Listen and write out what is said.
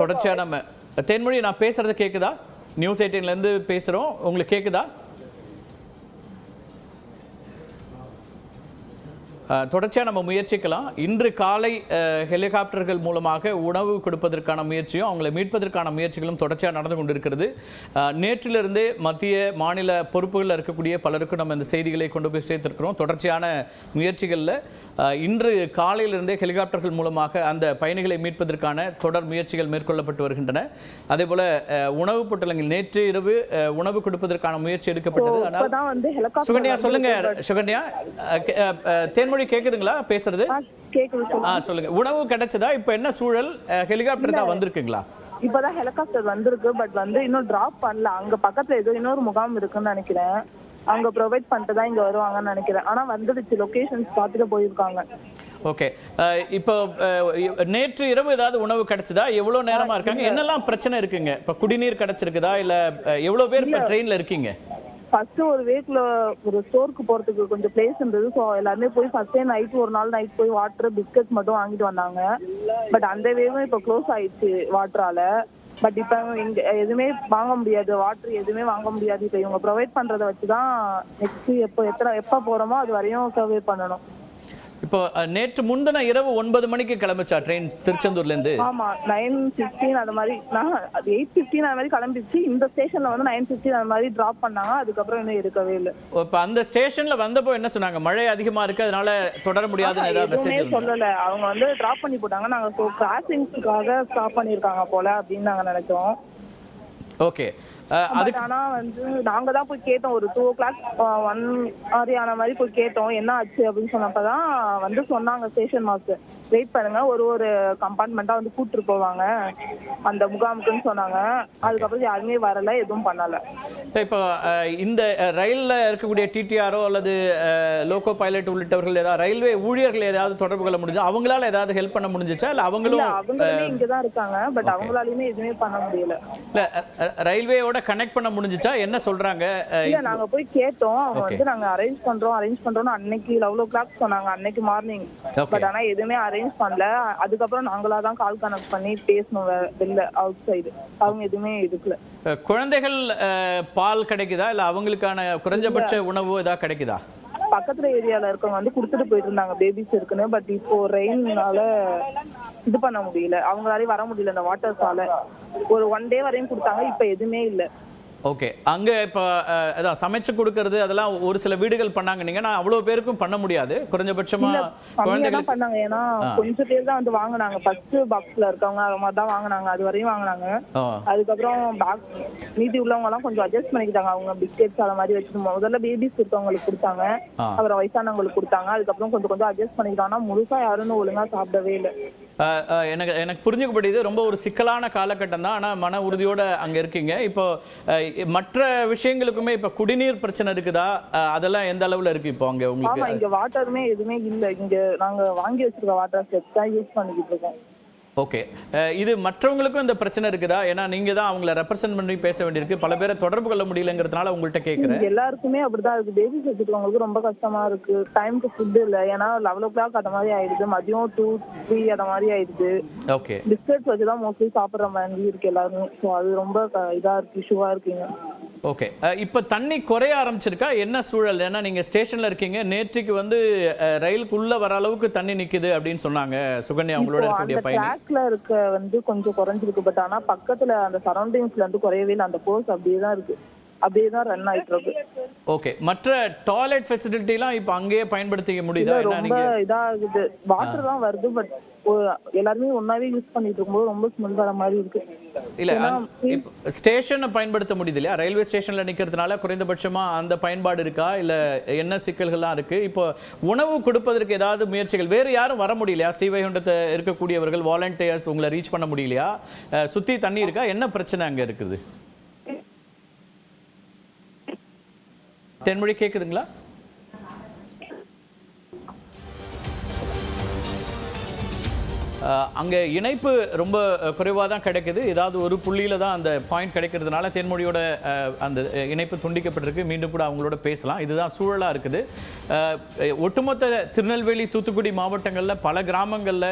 தொடர்ச்சியா நம்ம தேன்மொழி நான் பேசுறது கேக்குதா? நியூஸ் 18ல இருந்து பேசுறோம். உங்களுக்கு கேக்குதா? தொடர்ச்சியாக நம்ம முயற்சிக்கலாம். இன்று காலை ஹெலிகாப்டர்கள் மூலமாக உணவு கொடுப்பதற்கான முயற்சியும் அவங்களை மீட்பதற்கான முயற்சிகளும் தொடர்ச்சியாக நடந்து கொண்டிருக்கிறது. நேற்றிலிருந்தே மத்திய மாநில பொறுப்புகளில் இருக்கக்கூடிய பலருக்கும் நம்ம இந்த செய்திகளை கொண்டு போய் சேர்த்திருக்கிறோம். தொடர்ச்சியான முயற்சிகளில் இன்று காலையிலிருந்தே ஹெலிகாப்டர்கள் மூலமாக அந்த பயணிகளை மீட்பதற்கான தொடர் முயற்சிகள் மேற்கொள்ளப்பட்டு வருகின்றன. அதே போல உணவு பொட்டலங்கள் நேற்று இரவு உணவு கொடுப்பதற்கான முயற்சி எடுக்கப்பட்டது. ஆனால் சுகன்யா சொல்லுங்க. சுகன்யா, தேன்மொழி கேக்குதுங்களா பேசுறது? சொல்லுங்க. உணவு கிடைச்சதா? இப்ப என்ன சூழல்? ஹெலிகாப்டர் தான் வந்திருக்குங்களா? இப்பதான் ஹெலிகாப்டர் வந்திருக்கு. பட் இன்னும் டிராப் பண்ணல. அங்க பக்கத்துல ஏதோ இன்னொரு முகாம் இருக்குன்னு நினைக்கிறேன். அங்க ப்ரொவைட் பண்ணிட்டு தான் இங்க வருவாங்கன்னு நினைக்கிறேன். ஆனா வந்துடுச்சு. லொகேஷன்ஸ் பார்த்துட்டு போயிருக்காங்க. ஓகே. இப்போ நேற்று இரவு ஏதாவது உணவு கிடைச்சதா? எவ்வளவு நேரமா இருக்காங்க? என்னெல்லாம் பிரச்சனை இருக்குங்க? இப்ப குடிநீர் கிடைச்சிருக்குதா? இல்ல எவ்வளவு பேர் இப்ப ட்ரெயின்ல இருக்கீங்க? ஃபர்ஸ்ட் ஒரு வீக்ல ஒரு ஸ்டோருக்கு போறதுக்கு கொஞ்சம் பிளேஸ் இருந்தது. ஸோ எல்லாருமே போய் ஃபர்ஸ்டே ஒரு நாள் நைட் போய் வாட்டர் பிஸ்கட் மட்டும் வாங்கிட்டு வந்தாங்க. பட் அந்த வேவும் இப்போ க்ளோஸ் ஆயிடுச்சு வாட்டரால. பட் இப்போ இங்க எதுவுமே வாங்க முடியாது. வாட்டர் எதுவுமே வாங்க முடியாது. இப்போ இவங்க ப்ரொவைட் பண்றதை வச்சுதான் நெக்ஸ்ட் எப்போ போறோமோ அது வரையும் சர்வே பண்ணணும். இப்போ நேற்று முந்தின இரவு 9 மணிக்கு கிளம்பிச்சா ட்ரெயின் திருச்செந்தூர்ல இருந்து? ஆமா, 9:15 அந்த மாதிரி. 8:15 அந்த மாதிரி கிளம்பிச்சு. இந்த ஸ்டேஷன்ல 9:15 அந்த மாதிரி டிராப் பண்ணாங்க. அதுக்கப்புறம் இன்னும் எடுக்கவே இல்லை. இப்போ அந்த ஸ்டேஷன்ல வந்தப்போ என்ன சொன்னாங்க? மழை அதிகமா இருக்கு, அதனால தொடர முடியாதுன்னு ஏதாவது மெசேஜ் சொல்லல. அவங்க டிராப் பண்ணி போட்டாங்க. நாங்க கிராசிங்ஸ்க்காக ஸ்டாப் பண்ணிருக்காங்க போல அப்படின்னு நாங்க நினைச்சோம். ஓகே. ஆனா நாங்க தான் போய் கேட்டோம். ஒரு 2 o'clock 1 ஆன மாதிரி போய் கேட்டோம் என்ன ஆச்சு அப்படின்னு சொன்னப்பதான் சொன்னாங்க ஸ்டேஷன் மாஸ்டர் வெயிட் பண்ணுங்க, ஒரு கம்பார்ட்மெண்டா கூட்டிட்டு போவாங்க அந்த முகாமுக்குன்னு சொன்னாங்க. அதுக்கப்புறம் யாருமே வரல, எதுவும் பண்ணல. இப்போ இந்த ரயில்ல இருக்கக்கூடிய டிடிஆரோ அல்லது லோகோ பைலட் உள்ளிட்டவர்கள் ஏதாவது ரயில்வே ஊழியர்கள் ஏதாவது தொடர்பு கொள்ள முடிஞ்சா அவங்களால ஏதாவது ஹெல்ப் பண்ண முடிஞ்சுச்சா? இல்ல அவங்களுமே இங்கதான் இருக்காங்க. பட் அவங்களாலுமே எதுவுமே பண்ண முடியல. இல்ல ரயில்வேயோட கனெக்ட் பண்ண முடிஞ்சுச்சா? என்ன சொல்றாங்க? இல்ல நாங்க போய் கேட்டோம். அவங்க நாங்க அரேஞ்ச் பண்றோம் அன்னைக்கு 11 o'clock சொன்னாங்க, அன்னைக்கு மார்னிங். பட் ஆனா எதுவுமே அரேஞ்ச் பண்ணல. அதுக்கப்புறம் நாங்களா தான் கால் கனெக்ட் பண்ணி பேசணும் வெளில அவுட் சைடு. அவங்க எதுவுமே எடுக்கல. குழந்தைகள் பால் கிடைக்குதா? இல்ல அவங்களுக்கான குறைஞ்சபட்ச உணவு ஏதாவது கிடைக்குதா? பக்கத்துல ஏரியால இருக்கவங்க கொடுத்துட்டு போயிட்டு இருந்தாங்க பேபிஸ் இருக்குன்னு. பட் இப்போ ரெயின்னால இது பண்ண முடியல, அவங்களாலே வர முடியல. இந்த வாட்டர்ஸால ஒரு 1 day வரையும் கொடுத்தாங்க. இப்ப எதுவுமே இல்ல. ஓகே. அங்க இப்ப அதான் சமைச்சு கொடுக்கறது அதெல்லாம் ஒரு சில வீடுகள் பண்ணாங்க. நீங்க நான் அவ்வளவு பேருக்கும் பண்ண முடியாது. குறைஞ்சபட்சமா குழந்தைகள் பண்ணாங்க. ஏன்னா கொஞ்சம் பேர் தான் வாங்கினாங்க. ஃபர்ஸ்ட் பாக்ஸ்ல இருக்கவங்க அவங்க தான் வாங்கினாங்க. அது வரையும் வாங்கினாங்க. அதுக்கப்புறம் மீதி உள்ளவங்க எல்லாம் கொஞ்சம் அட்ஜஸ்ட் பண்ணிக்கிட்டாங்க. அவங்க பிஸ்கெட்ஸ் அந்த மாதிரி வச்சுட்டு முதல்ல பேபிஸ் இருக்கவங்களுக்கு கொடுத்தாங்க, அப்புறம் வயசானவங்களுக்கு கொடுத்தாங்க. அதுக்கப்புறம் கொஞ்சம் அட்ஜஸ்ட் பண்ணிக்கிட்டாங்கன்னா முழுசா யாரும் ஒழுங்கா சாப்பிடவே இல்லை. எனக்கு புரிஞ்சுக்கப்படுது. ரொம்ப ஒரு சிக்கலான காலகட்டம் தான். ஆனால் மன உறுதியோட அங்கே இருக்கீங்க. இப்போ மற்ற விஷயங்களுக்குமே இப்போ குடிநீர் பிரச்சனை இருக்குதா? அதெல்லாம் எந்த அளவில் இருக்கு இப்போ அங்கே உங்களுக்கு? இங்கே வாட்டருமே எதுவுமே இல்லை. இங்கே நாங்கள் வாங்கி வச்சிருக்க வாட்டர் செட் தான் யூஸ் பண்ணிக்கிட்டு இருக்கோம். ஓகே. இது மற்றவங்களுக்கும் இந்த பிரச்சனை இருக்குதா? ஏன்னா நீங்க தான் அவங்கள ரெப்ரசென்ட் பண்ணி பேச வேண்டியிருக்கு. பல பேரை தொடர்பு கொள்ள முடியலங்கிறதுனால உங்கள்கிட்ட கேட்குறேன். எல்லாருக்குமே அப்படிதான் இருக்கு. பேபிஸ் வச்சுருக்கவங்களுக்கு ரொம்ப கஷ்டமா இருக்கு. டைமுக்கு ஃபுட் இல்லை. ஏன்னா 11 o'clock அந்த மாதிரி ஆயிடுது. மதியம் 2, 3 அந்த மாதிரி ஆயிடுது. ஓகே. பிஸ்கெட்ஸ் வச்சுதான் மோஸ்ட்லி சாப்பிட்ற மாதிரி இருக்கு எல்லாருமே. ஸோ அது ரொம்ப இதா இருக்கு, இஷ்யூவா இருக்குங்க. ஓகே. இப்போ தண்ணி குறைய ஆரம்பிச்சிருக்கா? என்ன சூழல்? ஏன்னா நீங்க ஸ்டேஷன்ல இருக்கீங்க. நேற்றுக்கு ரயிலுக்குள்ள வர அளவுக்கு தண்ணி நிக்குது அப்படின்னு சொன்னாங்க சுகன்யா அவங்களோட இருக்கக்கூடிய பயணி. ட்ராக்ல இருக்க கொஞ்சம் குறைஞ்சிருக்கு. பட் ஆனா பக்கத்துல அந்த சரௌண்டிங்ஸ்ல போறவே இல்லை. அந்த போர்ஸ் அப்படியே தான் இருக்கு. அப்படியே தான் ரன் ஆயிட்டு இருக்கு. ஓகே. மற்ற டாய்லெட் ஃபெசிலிட்டிலாம் இப்போ அங்கேயே பயன்படுத்திக்க முடியுதா? ரொம்ப இதாகுது. வாட்டர் தான் வருது. பட் எல்லாருமே ஒன்னாவே யூஸ் பண்ணிட்டு இருக்கும்போது ரொம்ப ஸ்மெல் வர மாதிரி இருக்கு. இல்ல ஸ்டேஷனை பயன்படுத்த முடியுது இல்லையா? ரயில்வே ஸ்டேஷன்ல நிக்கிறதுனால குறைந்தபட்சமா அந்த பயன்பாடு இருக்கா? இல்ல என்ன சிக்கல்கள்லாம் இருக்கு? இப்போ உணவு கொடுப்பதற்கு ஏதாவது முயற்சிகள் வேறு யாரும் வர முடியலையா? ஸ்ரீவைகுண்டத்தை இருக்கக்கூடியவர்கள் வாலண்டியர்ஸ் உங்களை ரீச் பண்ண முடியலையா? சுத்தி தண்ணி இருக்கா? என்ன பிரச்சனை அங்க இருக்குது? தென்மொழி கேக்குதுங்களா? அங்கே இணைப்பு ரொம்ப குறைவாக தான் கிடைக்குது. ஏதாவது ஒரு புள்ளியில் தான் அந்த பாயிண்ட் கிடைக்கிறதுனால தென்மொழியோட அந்த இணைப்பு துண்டிக்கப்பட்டிருக்கு. மீண்டும் கூட அவங்களோட பேசலாம். இதுதான் சூழலாக இருக்குது. ஒட்டுமொத்த திருநெல்வேலி, தூத்துக்குடி மாவட்டங்களில் பல கிராமங்களில்